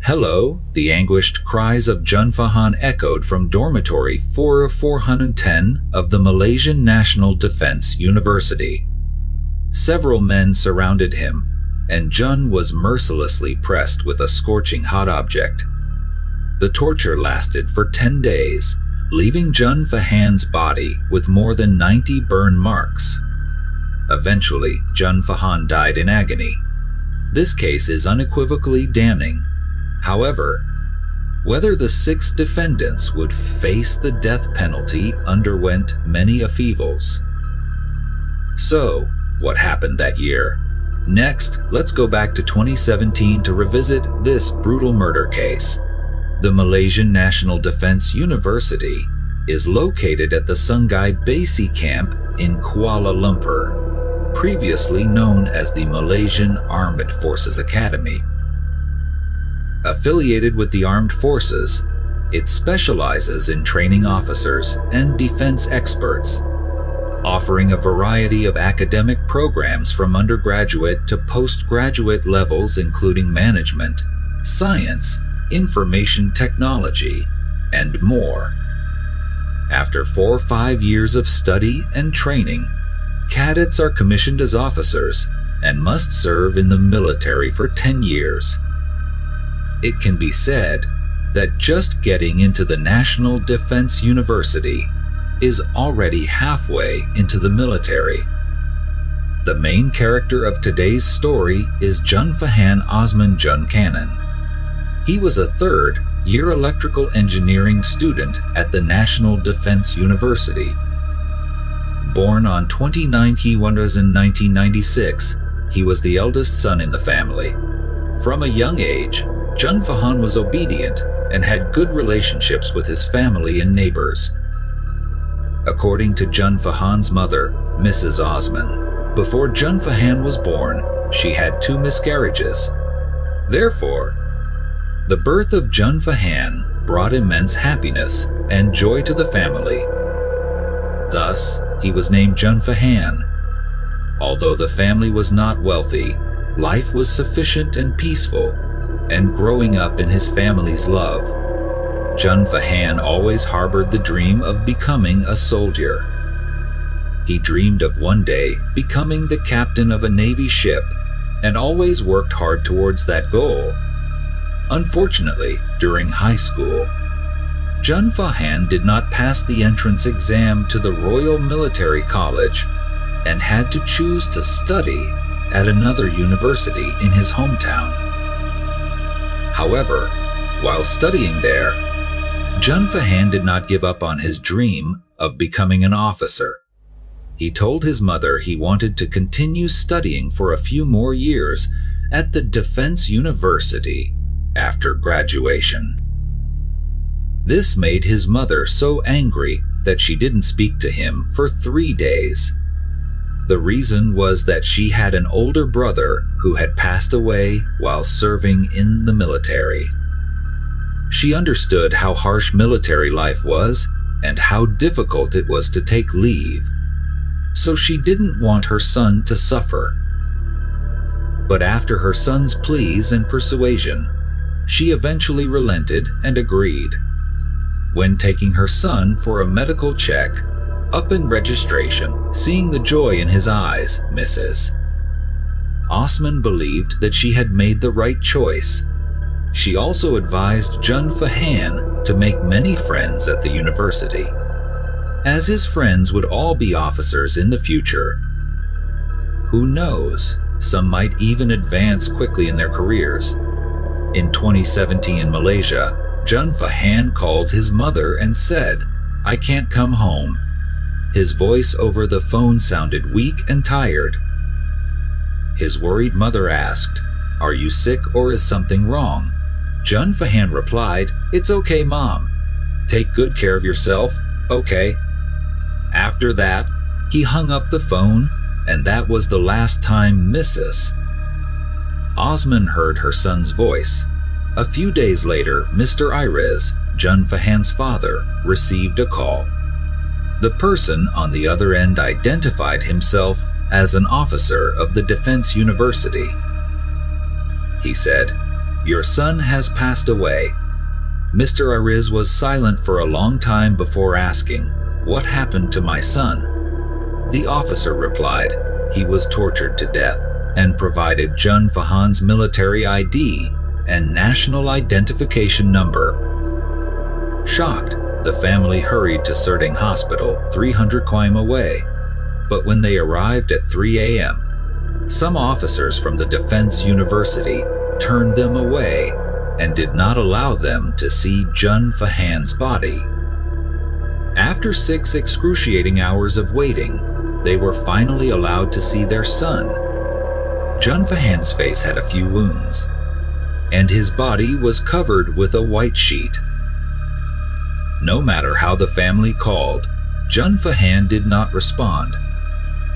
"Hello," the anguished cries of Jun Fahan echoed from dormitory 410 of the Malaysia National Defense University. Several men surrounded him, and Jun was mercilessly pressed with a scorching hot object. The torture lasted for 10 days, leaving Jun Fahan's body with more than 90 burn marks. Eventually, Jun Fahan died in agony. This case is unequivocally damning. However, whether the 6 defendants would face the death penalty underwent many upheavals. So, what happened that year? Next, let's go back to 2017 to revisit this brutal murder case. The Malaysia National Defense University is located at the Sungai Basi camp in Kuala Lumpur, previously known as the Malaysian Armed Forces Academy. Affiliated with the armed forces, it specializes in training officers and defense experts, offering a variety of academic programs from undergraduate to postgraduate levels including management, science, information technology, and more. After 4 or 5 years of study and training, cadets are commissioned as officers and must serve in the military for 10 years. It can be said that just getting into the National Defense University is already halfway into the military. The main character of today's story is Jun Fahan Osman Jun Cannon. He was a third-year electrical engineering student at the National Defense University. Born on 29 January 1996, he was the eldest son in the family. From a young age, Jun Fahan was obedient and had good relationships with his family and neighbors. According to Jun Fahan's mother, Mrs. Osman, before Jun Fahan was born, she had 2 miscarriages. Therefore, the birth of Jun Fahan brought immense happiness and joy to the family. Thus, he was named Jun Fahan. Although the family was not wealthy, life was sufficient and peaceful, and growing up in his family's love, Jun Fahan always harbored the dream of becoming a soldier. He dreamed of one day becoming the captain of a Navy ship and always worked hard towards that goal. Unfortunately, during high school, Jun Fahan did not pass the entrance exam to the Royal Military College and had to choose to study at another university in his hometown. However, while studying there, Jun Fahan did not give up on his dream of becoming an officer. He told his mother he wanted to continue studying for a few more years at the Defense University after graduation. This made his mother so angry that she didn't speak to him for 3 days. The reason was that she had an older brother who had passed away while serving in the military. She understood how harsh military life was and how difficult it was to take leave, so she didn't want her son to suffer. But after her son's pleas and persuasion, she eventually relented and agreed. When taking her son for a medical check, up in registration, seeing the joy in his eyes, Mrs. Osman believed that she had made the right choice. She also advised Jun Fahan to make many friends at the university, as his friends would all be officers in the future. Who knows, some might even advance quickly in their careers. In 2017 in Malaysia, Jun Fahan called his mother and said, "I can't come home." His voice over the phone sounded weak and tired. His worried mother asked, "Are you sick or is something wrong?" Jun Fahan replied, "It's okay, Mom. Take good care of yourself, okay?" After that, he hung up the phone, and that was the last time Mrs. Osman heard her son's voice. A few days later, Mr. Irez, Jun Fahan's father, received a call. The person on the other end identified himself as an officer of the Defense University. He said, "Your son has passed away." Mr. Ariz was silent for a long time before asking, "What happened to my son?" The officer replied, "He was tortured to death," and provided Jun Fahan's military ID and national identification number. Shocked, the family hurried to Serdang Hospital, 300 km away. But when they arrived at 3 a.m., some officers from the Defense University turned them away and did not allow them to see Jun Fahan's body. After 6 excruciating hours of waiting, they were finally allowed to see their son. Jun Fahan's face had a few wounds, and his body was covered with a white sheet. No matter how the family called, Jun Fahan did not respond.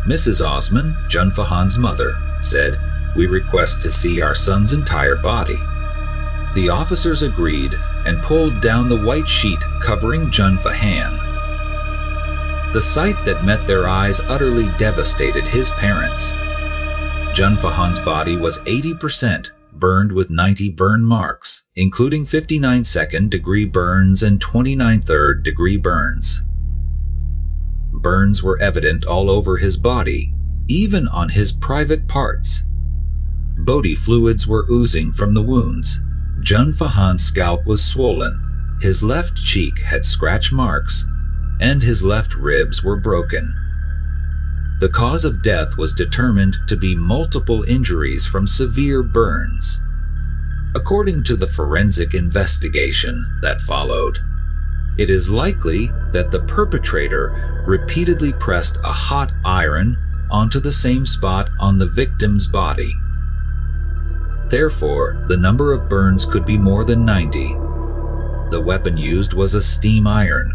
Mrs. Osman, Jun Fahan's mother, said, "We request to see our son's entire body." The officers agreed and pulled down the white sheet covering Jun Fahan. The sight that met their eyes utterly devastated his parents. Jun Fahan's body was 80% burned with 90 burn marks, including 59 second-degree burns and 29 third-degree burns. Burns were evident all over his body, even on his private parts. Body fluids were oozing from the wounds. Jun Fahan's scalp was swollen, his left cheek had scratch marks, and his left ribs were broken. The cause of death was determined to be multiple injuries from severe burns. According to the forensic investigation that followed, it is likely that the perpetrator repeatedly pressed a hot iron onto the same spot on the victim's body. Therefore, the number of burns could be more than 90. The weapon used was a steam iron.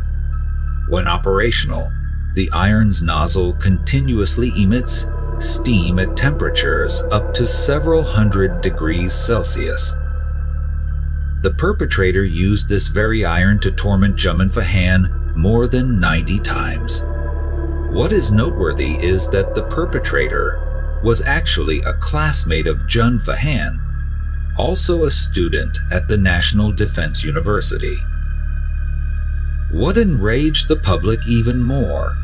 When operational, the iron's nozzle continuously emits steam at temperatures up to several hundred degrees Celsius. The perpetrator used this very iron to torment Jun Fahan more than 90 times. What is noteworthy is that the perpetrator was actually a classmate of Jun Fahan, also a student at the National Defense University. What enraged the public even more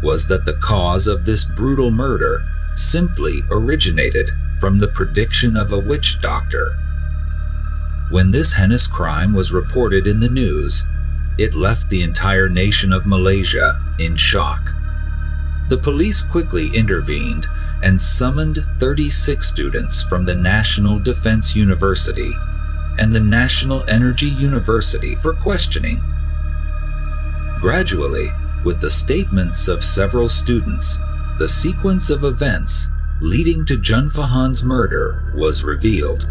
was that the cause of this brutal murder simply originated from the prediction of a witch doctor. When this heinous crime was reported in the news, it left the entire nation of Malaysia in shock. The police quickly intervened and summoned 36 students from the National Defense University and the National Energy University for questioning. Gradually, with the statements of several students, the sequence of events leading to Jun Fahan's murder was revealed.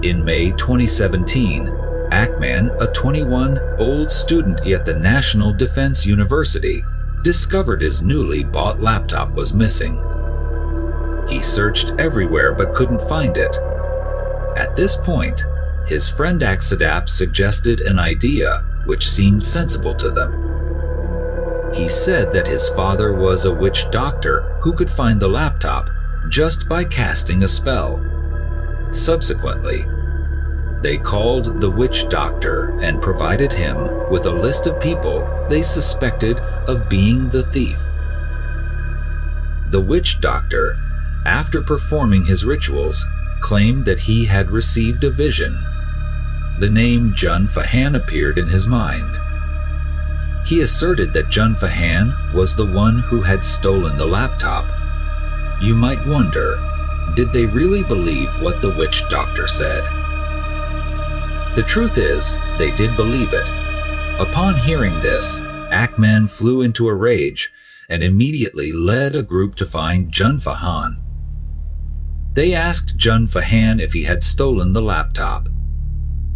In May 2017, Akman, a 21-year-old student at the National Defense University, discovered his newly bought laptop was missing. He searched everywhere but couldn't find it. At this point, his friend Aksadap suggested an idea which seemed sensible to them. He said that his father was a witch doctor who could find the laptop just by casting a spell. Subsequently, they called the witch doctor and provided him with a list of people they suspected of being the thief. The witch doctor, after performing his rituals, claimed that he had received a vision. The name Jun Fahan appeared in his mind. He asserted that Jun Fahan was the one who had stolen the laptop. You might wonder, did they really believe what the witch doctor said? The truth is, they did believe it. Upon hearing this, Akman flew into a rage and immediately led a group to find Jun Fahan. They asked Jun Fahan if he had stolen the laptop.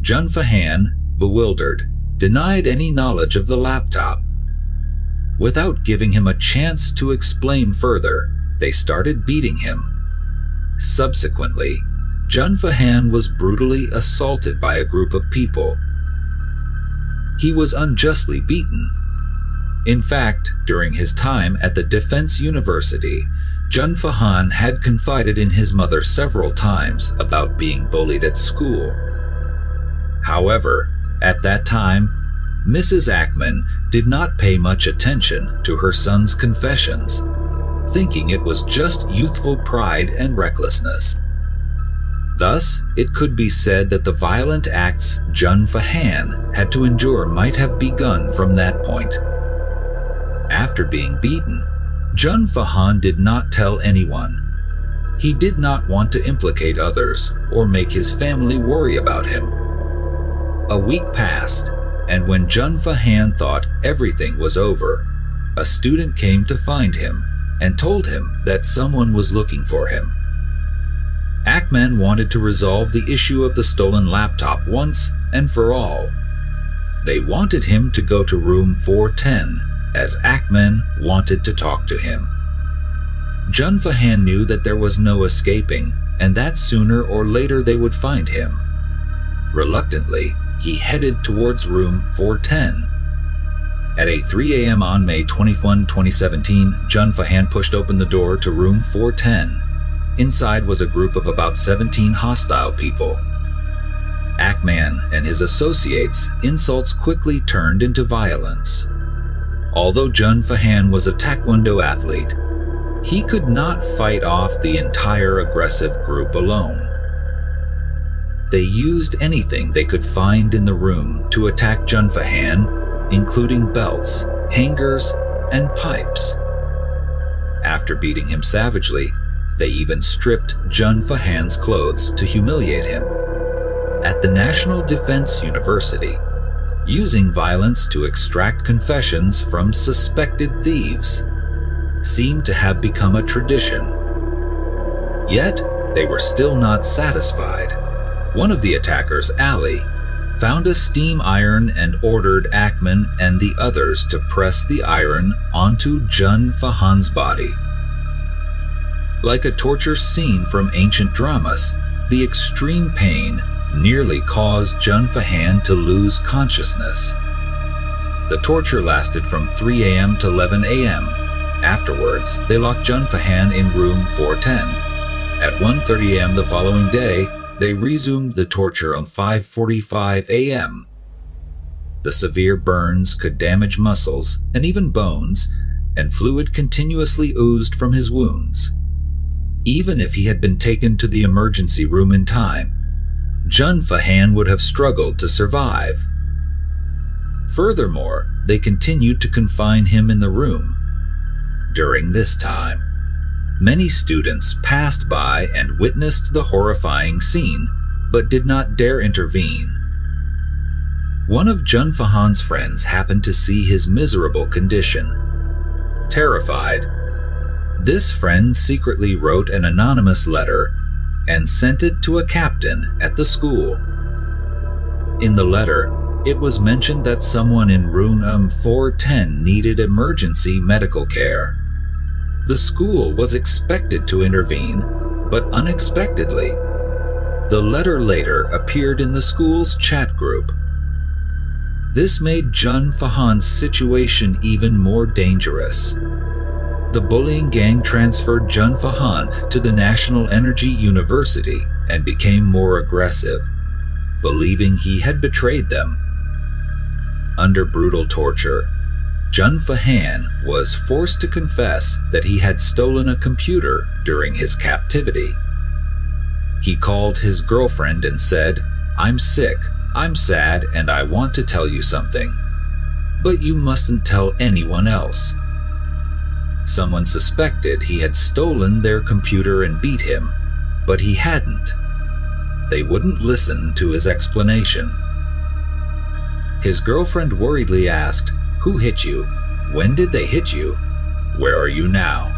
Jun Fahan, bewildered, denied any knowledge of the laptop. Without giving him a chance to explain further, they started beating him. Subsequently, Jun Fahan was brutally assaulted by a group of people. He was unjustly beaten. In fact, during his time at the Defense University, Jun Fahan had confided in his mother several times about being bullied at school. However, at that time, Mrs. Ackman did not pay much attention to her son's confessions, thinking it was just youthful pride and recklessness. Thus, it could be said that the violent acts Jun Fahan had to endure might have begun from that point. After being beaten, Jun Fahan did not tell anyone. He did not want to implicate others or make his family worry about him. A week passed, and when Jun Fahan thought everything was over, a student came to find him and told him that someone was looking for him. Ackman wanted to resolve the issue of the stolen laptop once and for all. They wanted him to go to room 410, as Ackman wanted to talk to him. Jun Fahan knew that there was no escaping, and that sooner or later they would find him. Reluctantly, he headed towards room 410. At 3 a.m. on May 21, 2017, Jun Fahan pushed open the door to room 410. Inside was a group of about 17 hostile people. Ackman and his associates' insults quickly turned into violence. Although Jun Fahan was a taekwondo athlete, he could not fight off the entire aggressive group alone. They used anything they could find in the room to attack Jun Fahan, including belts, hangers, and pipes. After beating him savagely, they even stripped Jun Fahan's clothes to humiliate him. At the National Defense University, using violence to extract confessions from suspected thieves seemed to have become a tradition. Yet, they were still not satisfied. One of the attackers, Ali, found a steam iron and ordered Ackman and the others to press the iron onto Jun Fahan's body. Like a torture scene from ancient dramas, the extreme pain nearly caused Jun Fahan to lose consciousness. The torture lasted from 3 a.m. to 11 a.m. Afterwards, they locked Jun Fahan in room 410. At 1:30 a.m. the following day, they resumed the torture on 5:45 a.m. The severe burns could damage muscles and even bones, and fluid continuously oozed from his wounds. Even if he had been taken to the emergency room in time, Jun Fahan would have struggled to survive. Furthermore, they continued to confine him in the room. During this time, many students passed by and witnessed the horrifying scene, but did not dare intervene. One of Jun Fahan's friends happened to see his miserable condition. Terrified, this friend secretly wrote an anonymous letter and sent it to a captain at the school. In the letter, it was mentioned that someone in room 410 needed emergency medical care. The school was expected to intervene, but unexpectedly, the letter later appeared in the school's chat group. This made Jun Fahan's situation even more dangerous. The bullying gang transferred Jun Fahan to the National Energy University and became more aggressive, believing he had betrayed them. Under brutal torture, Jun Fahan was forced to confess that he had stolen a computer during his captivity. He called his girlfriend and said, "I'm sick, I'm sad, and I want to tell you something. But you mustn't tell anyone else." Someone suspected he had stolen their computer and beat him, but he hadn't. They wouldn't listen to his explanation. His girlfriend worriedly asked, "Who hit you? When did they hit you? Where are you now?"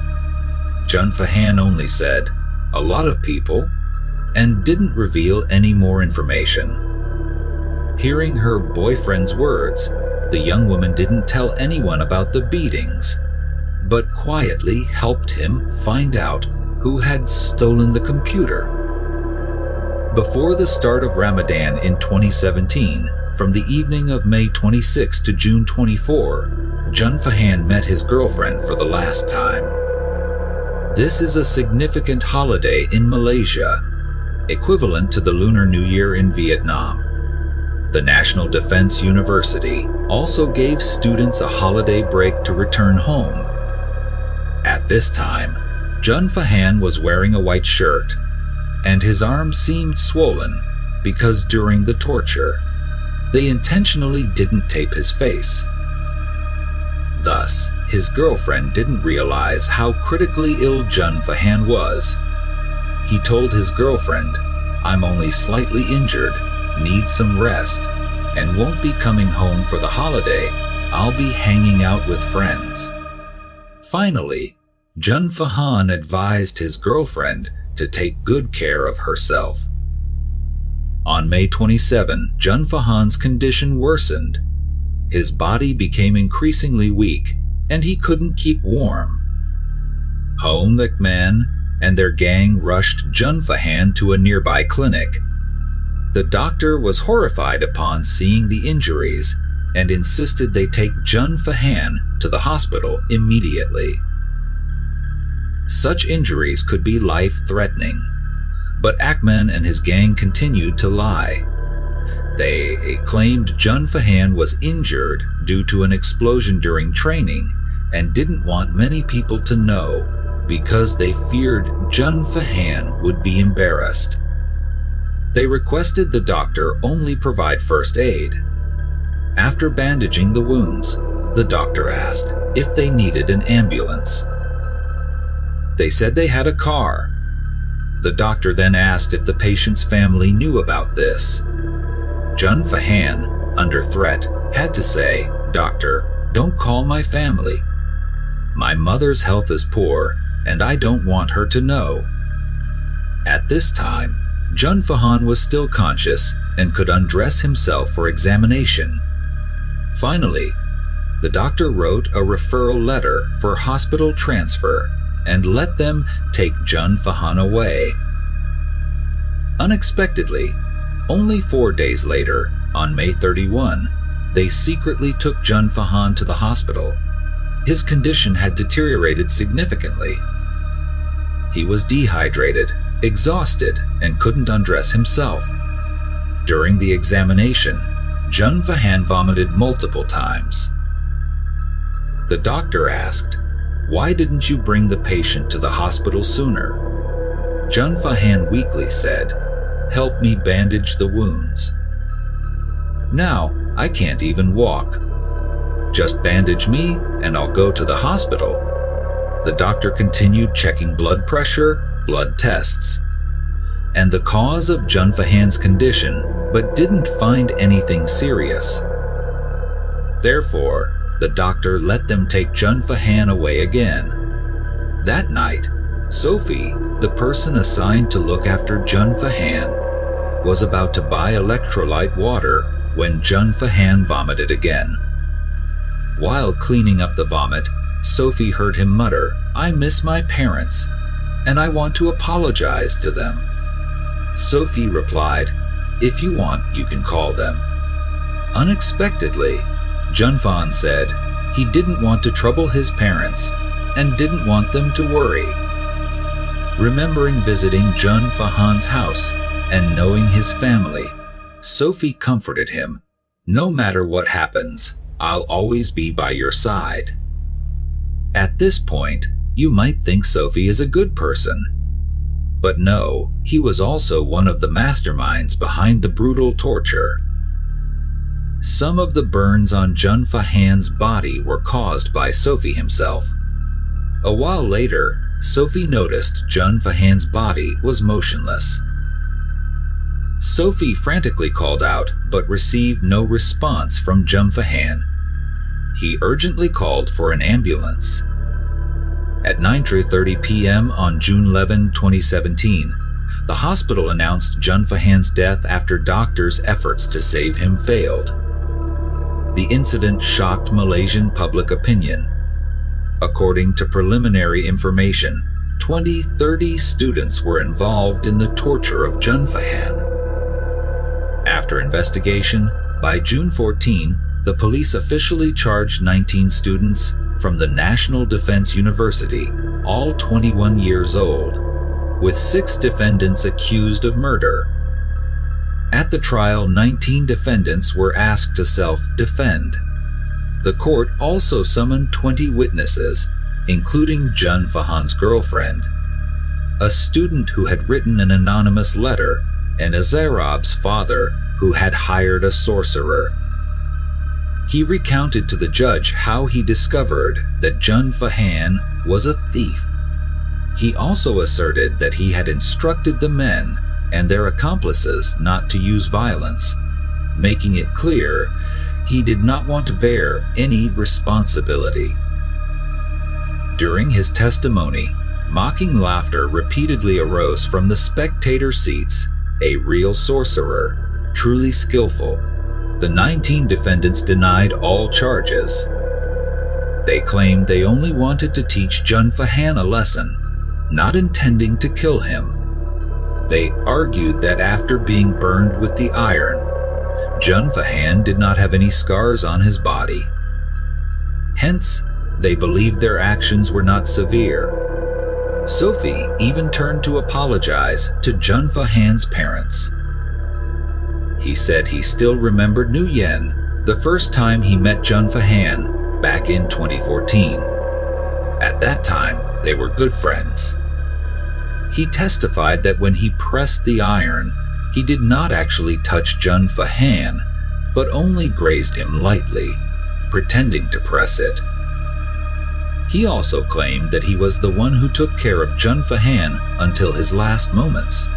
Jun Fahan only said, "A lot of people," and didn't reveal any more information. Hearing her boyfriend's words, the young woman didn't tell anyone about the beatings, but quietly helped him find out who had stolen the computer. Before the start of Ramadan in 2017, from the evening of May 26 to June 24, Jun Fahan met his girlfriend for the last time. This is a significant holiday in Malaysia, equivalent to the Lunar New Year in Vietnam. The National Defense University also gave students a holiday break to return home. At this time, Jun Fahan was wearing a white shirt, and his arms seemed swollen because during the torture, they intentionally didn't tape his face. Thus, his girlfriend didn't realize how critically ill Jun Fahan was. He told his girlfriend, "I'm only slightly injured, need some rest, and won't be coming home for the holiday. I'll be hanging out with friends." Finally, Jun Fahan advised his girlfriend to take good care of herself. On May 27, Jun Fahan's condition worsened. His body became increasingly weak, and he couldn't keep warm. Home McMahon and their gang rushed Jun Fahan to a nearby clinic. The doctor was horrified upon seeing the injuries and insisted they take Jun Fahan to the hospital immediately. Such injuries could be life-threatening, but Akman and his gang continued to lie. They claimed Jun Fahan was injured due to an explosion during training and didn't want many people to know because they feared Jun Fahan would be embarrassed. They requested the doctor only provide first aid. After bandaging the wounds, the doctor asked if they needed an ambulance. They said they had a car. The doctor then asked if the patient's family knew about this. Jun Fahan, under threat, had to say, "Doctor, don't call my family. My mother's health is poor, and I don't want her to know." At this time, Jun Fahan was still conscious and could undress himself for examination. Finally, the doctor wrote a referral letter for hospital transfer and let them take Jun Fahan away. Unexpectedly, only 4 days later, on May 31, they secretly took Jun Fahan to the hospital. His condition had deteriorated significantly. He was dehydrated, exhausted, and couldn't undress himself. During the examination, Jun Fahan vomited multiple times. The doctor asked, "Why didn't you bring the patient to the hospital sooner?" Jun Fahan weakly said, "Help me bandage the wounds. Now I can't even walk. Just bandage me and I'll go to the hospital." The doctor continued checking blood pressure, blood tests, and the cause of Jun Fahan's condition, but didn't find anything serious. Therefore, the doctor let them take Jun Fahan away again. That night, Sophie, the person assigned to look after Jun Fahan, was about to buy electrolyte water when Jun Fahan vomited again. While cleaning up the vomit, Sophie heard him mutter, "I miss my parents, and I want to apologize to them." Sophie replied, "If you want, you can call them." Unexpectedly, Jun Fahan said he didn't want to trouble his parents and didn't want them to worry. Remembering visiting Jun Fahan's house and knowing his family, Sophie comforted him, "No matter what happens, I'll always be by your side." At this point, you might think Sophie is a good person. But no, he was also one of the masterminds behind the brutal torture. Some of the burns on Jun Fahan's body were caused by Sophie himself. A while later, Sophie noticed Jun Fahan's body was motionless. Sophie frantically called out but received no response from Jun Fahan. He urgently called for an ambulance. At 9:30 p.m. on June 11, 2017, the hospital announced Jun Fahan's death after doctors' efforts to save him failed. The incident shocked Malaysian public opinion. According to preliminary information, 30 students were involved in the torture of Jun Fahan. After investigation, by June 14, the police officially charged 19 students from the National Defense University all 21 years old, with 6 defendants accused of murder. At the trial, 19 defendants were asked to self-defend. The court also summoned 20 witnesses, including Jun Fahan's girlfriend, a student who had written an anonymous letter, and Azarab's father, who had hired a sorcerer. He recounted to the judge how he discovered that Jun Fahan was a thief. He also asserted that he had instructed the men and their accomplices not to use violence, making it clear he did not want to bear any responsibility. During his testimony, mocking laughter repeatedly arose from the spectator seats. A real sorcerer, truly skillful. The 19 defendants denied all charges. They claimed they only wanted to teach Jun Fahan a lesson, not intending to kill him. They argued that after being burned with the iron, Jun Fahan did not have any scars on his body. Hence, they believed their actions were not severe. Sophie even turned to apologize to Jun Fahan's parents. He said he still remembered Nguyen the first time he met Jun Fahan back in 2014. At that time, they were good friends. He testified that when he pressed the iron, he did not actually touch Jun Fahan, but only grazed him lightly, pretending to press it. He also claimed that he was the one who took care of Jun Fahan until his last moments.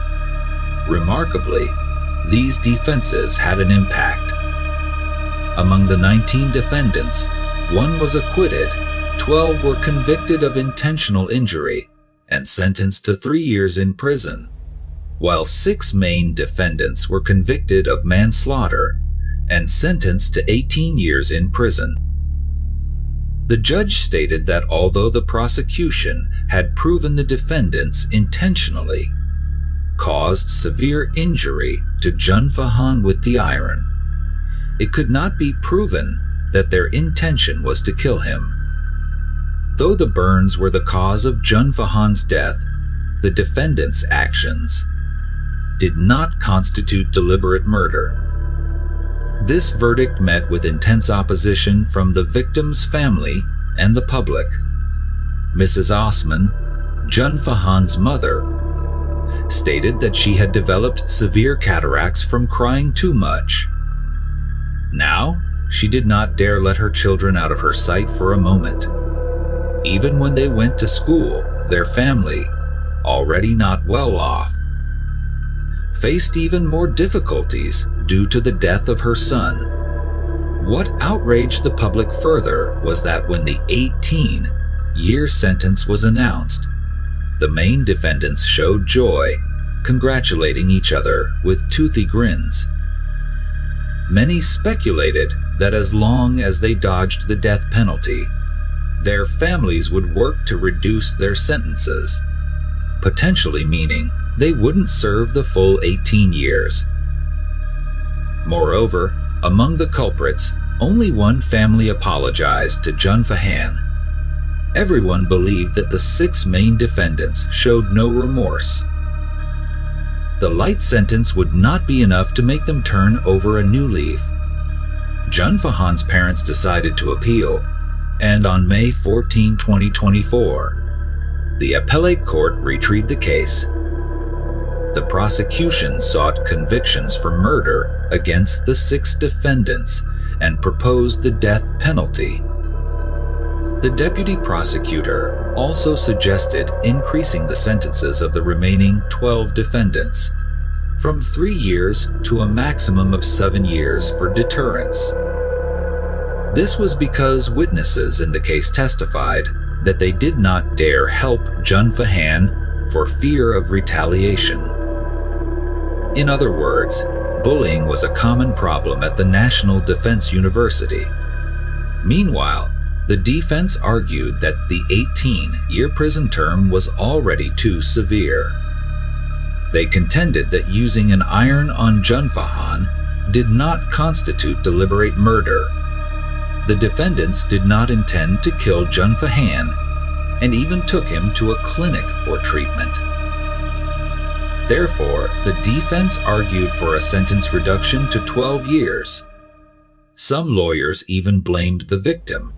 Remarkably, these defenses had an impact. Among the 19 defendants, 1 was acquitted, 12 were convicted of intentional injury and sentenced to 3 years in prison, while 6 main defendants were convicted of manslaughter and sentenced to 18 years in prison. The judge stated that although the prosecution had proven the defendants intentionally caused severe injury to Jun Fahan with the iron, it could not be proven that their intention was to kill him. Though the burns were the cause of Jun Fahan's death, the defendants' actions did not constitute deliberate murder. This verdict met with intense opposition from the victim's family and the public. Mrs. Osman, Jun Fahan's mother, stated that she had developed severe cataracts from crying too much. Now, she did not dare let her children out of her sight for a moment. Even when they went to school, their family, already not well off, faced even more difficulties due to the death of her son. What outraged the public further was that when the 18-year sentence was announced, the main defendants showed joy, congratulating each other with toothy grins. Many speculated that as long as they dodged the death penalty, their families would work to reduce their sentences, potentially meaning they wouldn't serve the full 18 years. Moreover, among the culprits, only one family apologized to Jun Fahan. Everyone believed that the 6 main defendants showed no remorse. The light sentence would not be enough to make them turn over a new leaf. Jun Fahan's parents decided to appeal, and on May 14, 2024, the appellate court retried the case. The prosecution sought convictions for murder against the 6 defendants and proposed the death penalty. The deputy prosecutor also suggested increasing the sentences of the remaining 12 defendants from 3 years to a maximum of 7 years for deterrence. This was because witnesses in the case testified that they did not dare help Jun Fahan for fear of retaliation. In other words, bullying was a common problem at the National Defense University. Meanwhile, the defense argued that the 18-year prison term was already too severe. They contended that using an iron on Jun Fahan did not constitute deliberate murder. The defendants did not intend to kill Jun Fahan, and even took him to a clinic for treatment. Therefore, the defense argued for a sentence reduction to 12 years. Some lawyers even blamed the victim.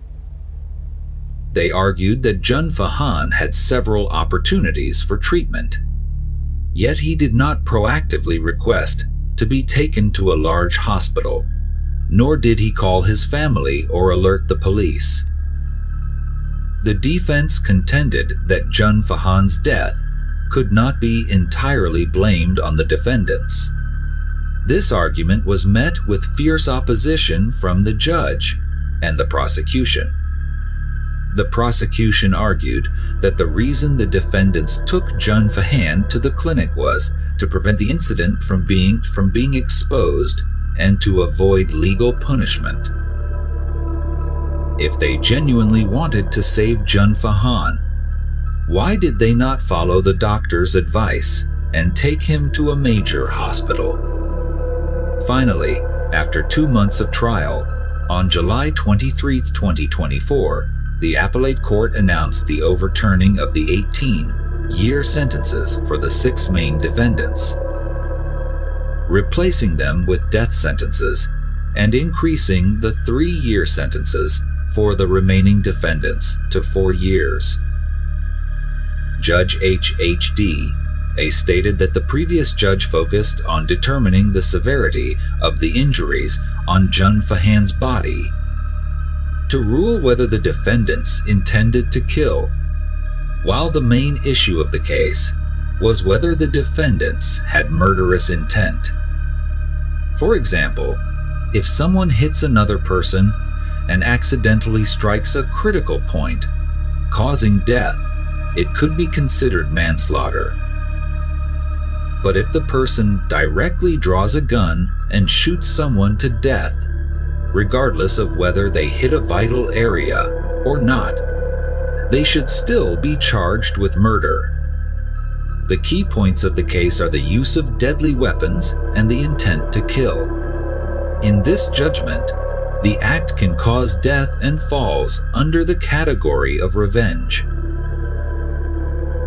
They argued that Jun Fahan had several opportunities for treatment, yet he did not proactively request to be taken to a large hospital, nor did he call his family or alert the police. The defense contended that Jun Fahan's death could not be entirely blamed on the defendants. This argument was met with fierce opposition from the judge and the prosecution. The prosecution argued that the reason the defendants took Jun Fahan to the clinic was to prevent the incident from being exposed and to avoid legal punishment. If they genuinely wanted to save Jun Fahan, why did they not follow the doctor's advice and take him to a major hospital? Finally, after 2 months of trial, on July 23, 2024, the appellate court announced the overturning of the 18-year sentences for the 6 main defendants, replacing them with death sentences and increasing the 3-year sentences for the remaining defendants to 4 years. Judge H.H.D. stated that the previous judge focused on determining the severity of the injuries on Jun Fahan's body to rule whether the defendants intended to kill, while the main issue of the case was whether the defendants had murderous intent. For example, if someone hits another person and accidentally strikes a critical point, causing death, it could be considered manslaughter. But if the person directly draws a gun and shoots someone to death, regardless of whether they hit a vital area or not, they should still be charged with murder. The key points of the case are the use of deadly weapons and the intent to kill. In this judgment, the act can cause death and falls under the category of revenge.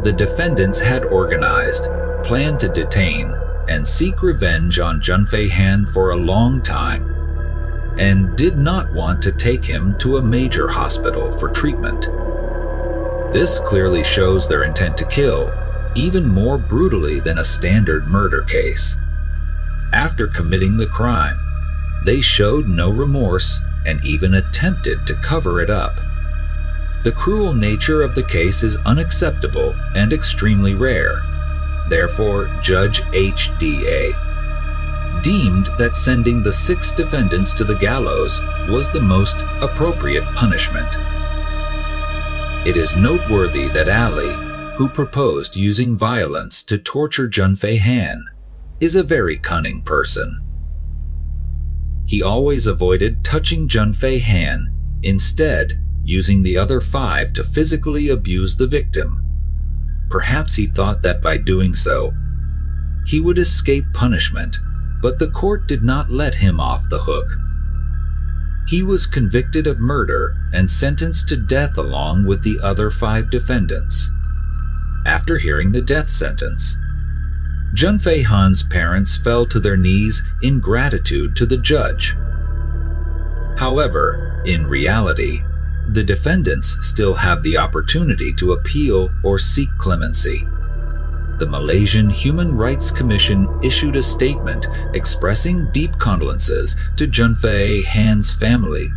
The defendants had organized, planned to detain, and seek revenge on Jun Fahan for a long time, and did not want to take him to a major hospital for treatment. This clearly shows their intent to kill, even more brutally than a standard murder case. After committing the crime, they showed no remorse and even attempted to cover it up. The cruel nature of the case is unacceptable and extremely rare. Therefore, Judge H.D.A. deemed that sending the 6 defendants to the gallows was the most appropriate punishment. It is noteworthy that Ali, who proposed using violence to torture Jun Fahan, is a very cunning person. He always avoided touching Jun Fahan, instead using the other 5 to physically abuse the victim. Perhaps he thought that by doing so, he would escape punishment, but the court did not let him off the hook. He was convicted of murder and sentenced to death along with the other 5 defendants. After hearing the death sentence, Jun Fahan's parents fell to their knees in gratitude to the judge. However, in reality, the defendants still have the opportunity to appeal or seek clemency. The Malaysian Human Rights Commission issued a statement expressing deep condolences to Jun Fahan's family,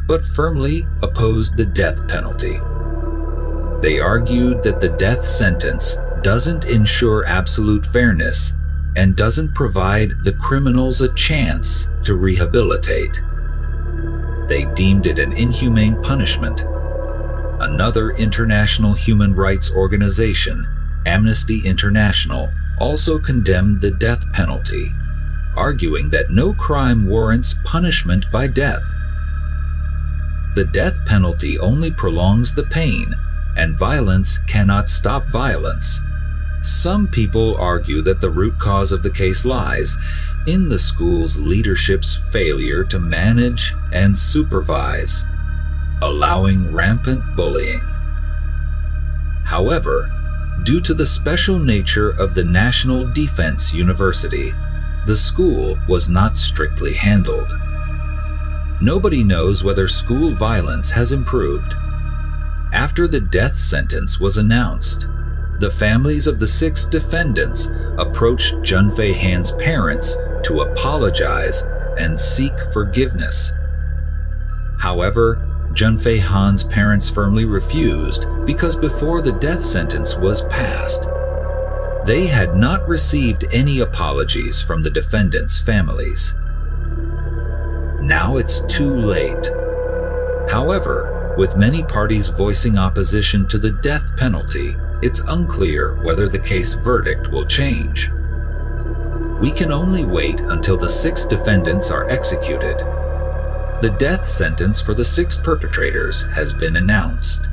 but firmly opposed the death penalty. They argued that the death sentence doesn't ensure absolute fairness and doesn't provide the criminals a chance to rehabilitate. They deemed it an inhumane punishment. Another international human rights organization, Amnesty International, also condemned the death penalty, arguing that no crime warrants punishment by death. The death penalty only prolongs the pain, and violence cannot stop violence. Some people argue that the root cause of the case lies in the school's leadership's failure to manage and supervise, allowing rampant bullying. However, due to the special nature of the National Defense University, the school was not strictly handled. Nobody knows whether school violence has improved. After the death sentence was announced, the families of the 6 defendants approached Junfei Han's parents to apologize and seek forgiveness. However, Junfei Han's parents firmly refused because before the death sentence was passed, they had not received any apologies from the defendants' families. Now it's too late. However, with many parties voicing opposition to the death penalty, it's unclear whether the case verdict will change. We can only wait until the 6 defendants are executed. The death sentence for the 6 perpetrators has been announced,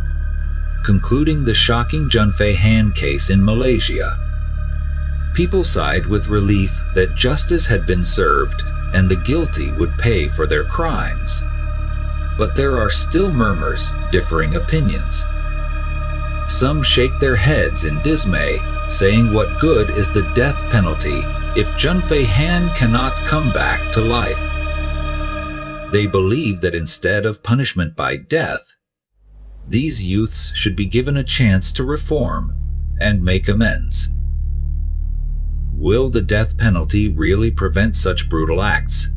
concluding the shocking Junfei Han case in Malaysia. People sighed with relief that justice had been served and the guilty would pay for their crimes. But there are still murmurs, differing opinions. Some shake their heads in dismay, saying what good is the death penalty if Junfei Han cannot come back to life? They believe that instead of punishment by death, these youths should be given a chance to reform and make amends. Will the death penalty really prevent such brutal acts?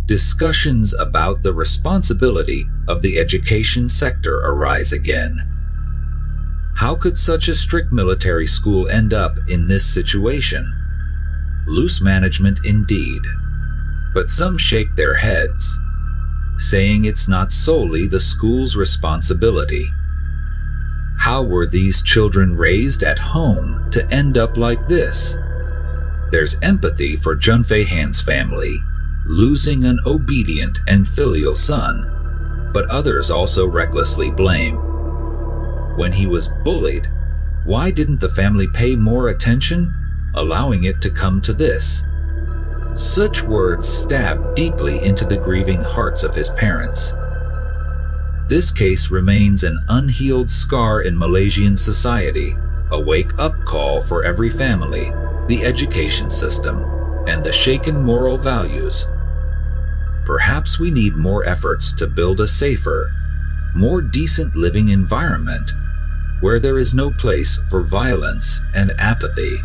Discussions about the responsibility of the education sector arise again. How could such a strict military school end up in this situation? Loose management indeed, but some shake their heads, saying it's not solely the school's responsibility. How were these children raised at home to end up like this? There's empathy for Junfei Han's family, losing an obedient and filial son, but others also recklessly blame. When he was bullied, why didn't the family pay more attention, allowing it to come to this? Such words stab deeply into the grieving hearts of his parents. This case remains an unhealed scar in Malaysian society, a wake-up call for every family, the education system, and the shaken moral values. Perhaps we need more efforts to build a safer, more decent living environment where there is no place for violence and apathy.